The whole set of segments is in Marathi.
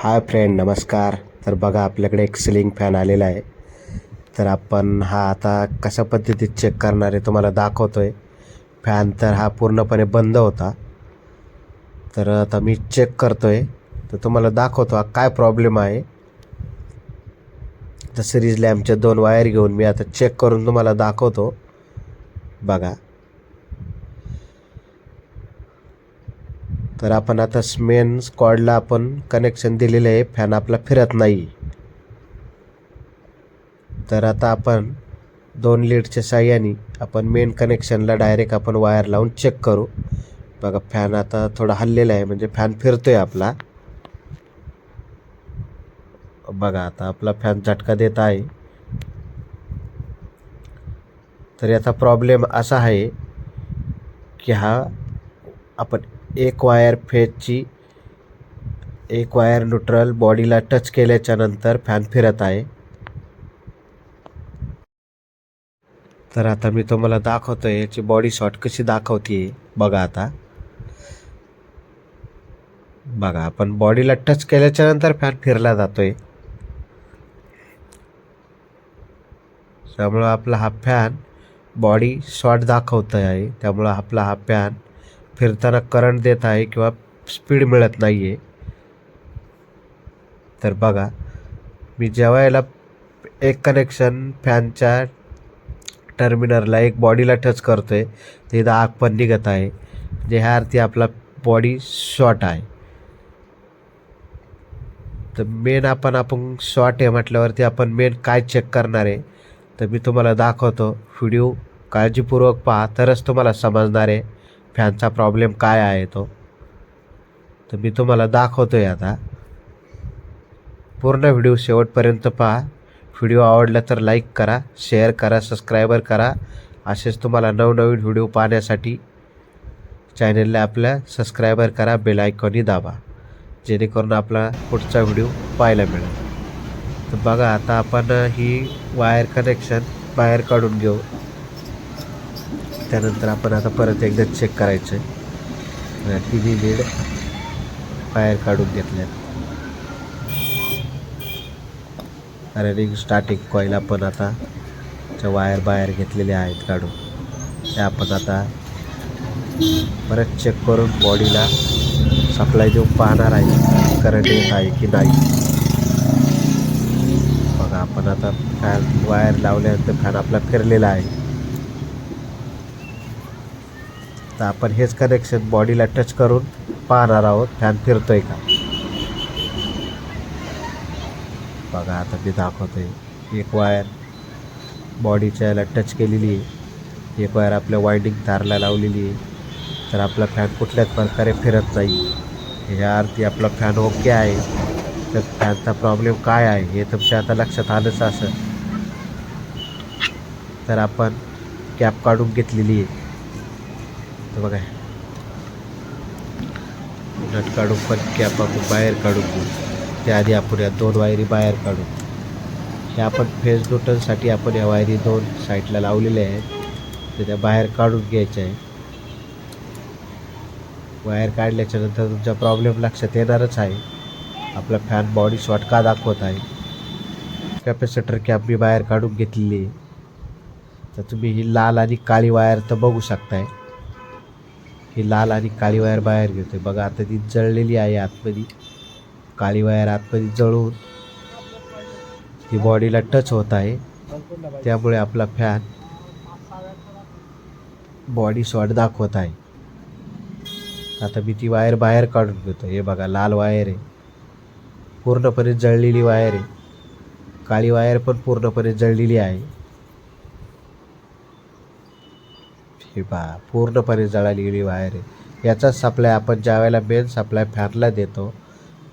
हाय फ्रेंड, नमस्कार. तर बघा, आपल्याकडे एक सिलिंग फॅन आलेला आहे. तर आपण हा आता कशा पद्धतीत चेक करणार आहे तुम्हाला दाखवतोय. फॅन तर हा पूर्णपणे बंद होता. तर आता मी चेक करतोय, तर तुम्हाला दाखवतो हा काय प्रॉब्लेम आहे. तर सिरीज लॅम्पच्या 2 वायर घेऊन मी आता चेक करून तुम्हाला दाखवतो. बघा, तर आपण आता मेन स्क्वॉडला आपण कनेक्शन दिलेलं आहे. फॅन आपला फिरत नाही. तर आता आपण 2 लीडच्या साह्याने आपण मेन कनेक्शनला डायरेक्ट आपण वायर लावून चेक करू. बघा, फॅन आता थोडा हललेला आहे, म्हणजे फॅन फिरतोय आपला. बघा, आता आपला फॅन झटका देत आहे. तर याचा प्रॉब्लेम असा आहे की आपण एक वायर न्यूट्रल बॉडीला टच केल्याच्या नंतर फॅन फिरत आहे. तर आता मी तुम्हाला दाखवतोय याची बॉडी शॉट कशी दाखवते. बघा, आता बघा, आपण बॉडीला टच केल्याच्या नंतर फॅन फिरला जातोय. त्यामुळं आपला हा फॅन बॉडी शॉट दाखवत आहे. त्यामुळं आपला हा फॅन फिरताना करंट देत आहे किंवा स्पीड मिळत नाही आहे. तर बघा, मी जेव्हा याला एक कनेक्शन फॅनच्या टर्मिनलला एक बॉडीला टच करतोय, तर इथं आग पण निघत आहे. जे ह्या अर्थी आपला बॉडी शॉर्ट आहे. तर मेन आपण शॉर्ट आहे म्हटल्यावरती आपण मेन काय चेक करणार आहे, तर मी तुम्हाला दाखवतो. व्हिडिओ काळजीपूर्वक पहा, तरच तुम्हाला समजणार आहे फॅनचा प्रॉब्लेम काय आहे तो. तर मी तुम्हाला दाखवतोय आता. पूर्ण व्हिडिओ शेवटपर्यंत पहा. व्हिडिओ आवडला तर लाईक करा, शेअर करा, सबस्क्राईबर करा. असेच तुम्हाला नवनवीन व्हिडिओ पाहण्यासाठी चॅनलला आपल्या सबस्क्राईबर करा, बेल आयकॉनही दाबा, जेणेकरून आपला पुढचा व्हिडिओ पाहायला मिळेल. तर बघा, आता आपण ही वायर कनेक्शन बाहेर काढून घेऊ. त्यानंतर आपण आता परत एकदा चेक करायचं आहे. तिन्ही लीड बाहेर काढून घेतल्यात. रनिंग स्टार्टिंग कॉईल आपण आता वायर बाहेर घेतलेले आहेत काढून. ते आपण आता परत चेक करून बॉडीला सप्लाय देऊन पाहणार आहे करंट येत आहे की नाही. बघा, आपण आता फॅन वायर लावल्यानंतर फॅन आपला फिरलेला आहे. तर आपण हेच कनेक्शन बॉडीला टच करून पाहणार आहोत फॅन फिरतोय का. बघा, आता मी दाखवतोय. एक वायर बॉडीच्या याला टच केलेली आहे, एक वायर आपल्या वायंडिंग तारला लावलेली आहे. तर आपला फॅन कुठल्याच प्रकारे फिरत नाही. ह्या अर्थी आपला फॅन ओके आहे. तर फॅनचा प्रॉब्लेम काय आहे हे तुमच्या आता लक्षात आलंच असं. तर आपण कॅप काढून घेतलेली आहे. तर बघा, नट काढून पण कॅप आपण बाहेर काढून घेऊ. त्याआधी आपण या 2 वायरी बाहेर काढू. हे आपण फेज न्यूट्रलसाठी आपण या वायरी 2 साईडला लावलेल्या आहेत. तर त्या बाहेर काढून घ्यायच्या आहे. वायर काढल्याच्या नंतर तुमचा प्रॉब्लेम लक्षात येणारच आहे. आपला फॅन बॉडी शॉर्ट का दाखवत आहे. कॅपॅसिटर कॅप मी बाहेर काढून घेतलेली आहे. तर तुम्ही ही लाल आणि काळी वायर तर बघू शकताय. ही लाल आणि काळी वायर बाहेर घेतोय. बघा, आता ती जळलेली आहे आतमध्ये. काळी वायर आतमध्ये जळून ती बॉडीला टच होत आहे. त्यामुळे आपला फॅन बॉडी शॉर्ट दाखवत आहे. आता मी ती वायर बाहेर काढून घेतो. हे बघा, लाल वायर आहे, पूर्णपणे जळलेली वायर आहे. काळी वायर पण पूर्णपणे जळलेली आहे. हे पहा, पूर्णपणे जळलेली वायर आहे. याचा सप्लाय आपण ज्या वेळेला मेन सप्लाय फॅनला देतो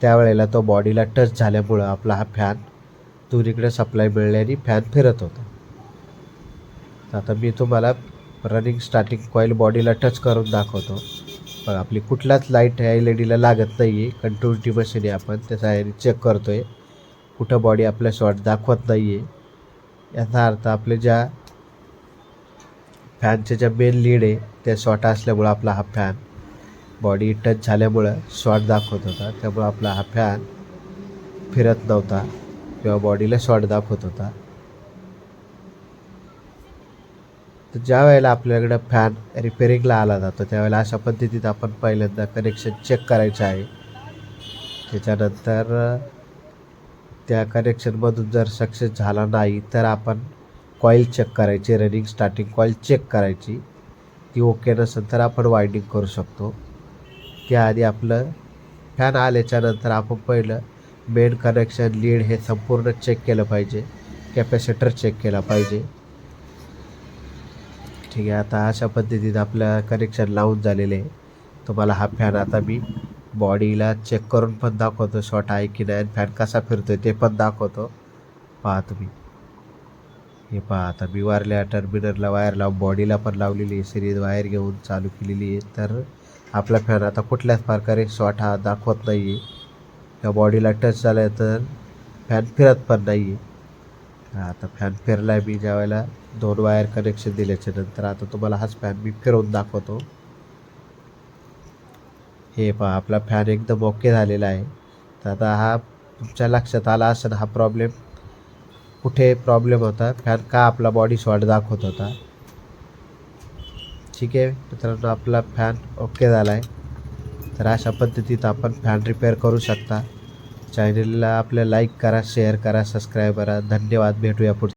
त्यावेळेला तो बॉडीला टच झाल्यामुळं आपला हा फॅन दोन्हीकडे सप्लाय मिळल्याने फॅन फिरत होता. आता मी तुम्हाला रनिंग स्टार्टिंग कॉईल बॉडीला टच करून दाखवतो. बघा, आपली कुठलाच लाईट LED ला लागत नाही आहे. कंटिन्युटी मशीन आहे, आपण त्याचा चेक करतो आहे. कुठं बॉडी आपल्या शॉर्ट दाखवत नाही आहे. याचा अर्थ आपले ज्या फॅनच्या ज्या मेन लीड आहे त्या शॉर्ट असल्यामुळं आपला हा फॅन बॉडी टच झाल्यामुळं शॉर्ट दाखवत होता. त्यामुळं आपला हा फॅन फिरत नव्हता किंवा बॉडीला शॉर्ट दाखवत होता. तर ज्या वेळेला आपल्याकडं फॅन रिपेरिंगला आला जातो त्यावेळेला अशा पद्धतीत आपण पहिल्यांदा कनेक्शन चेक करायचं आहे. त्याच्यानंतर त्या कनेक्शनमधून जर सक्सेस झाला नाही तर आपण कॉईल चेक करायची, रनिंग स्टार्टिंग कॉईल चेक करायची. ती ओके नसेल तर आपण वायंडिंग करू शकतो. त्याआधी आपलं फॅन आल्याच्यानंतर आपण पहिलं मेन कनेक्शन, लीड हे संपूर्ण चेक केलं पाहिजे. कॅपॅसिटर चेक केला पाहिजे. ठीक आहे, आता अशा पद्धतीत आपलं कनेक्शन लावून झालेले आहे. तुम्हाला हा फॅन आता मी बॉडीला चेक करून पण दाखवतो शॉर्ट आहे की नाही, फॅन कसा फिरतो आहे ते पण दाखवतो. पहा तुम्ही, हे पहा आता मी वारल्या टर्मिनलला वायर लावून बॉडीला पण लावलेली आहे, सिरीज वायर घेऊन चालू केलेली आहे. तर आपला फॅन आता कुठल्याच प्रकारे शॉर्ट हा दाखवत नाही आहे. या बॉडीला टच झालं तर फॅन फिरत पण नाही आहे. आता फॅन फिरला आहे. मी ज्यावेळेला 2 वायर कनेक्शन दिल्याच्या नंतर आता तुम्हाला हाच फॅन मी फिरवून दाखवतो. हे पहा आपला फॅन एकदम ओके झालेला आहे. तर आता हा तुमच्या लक्षात आला असेल हा प्रॉब्लेम कुठे प्रॉब्लेम होता, फॅन का आपला बॉडी शॉर्ट दाखवत होता. ठीक आहे मित्रांनो, आपला फॅन ओके झाला आहे. तर अशा पद्धतीत आपण फॅन रिपेअर करू शकता. चॅनलला आपल्या लाईक करा, शेअर करा, सबस्क्राईब करा. धन्यवाद. भेटूया पुढच्या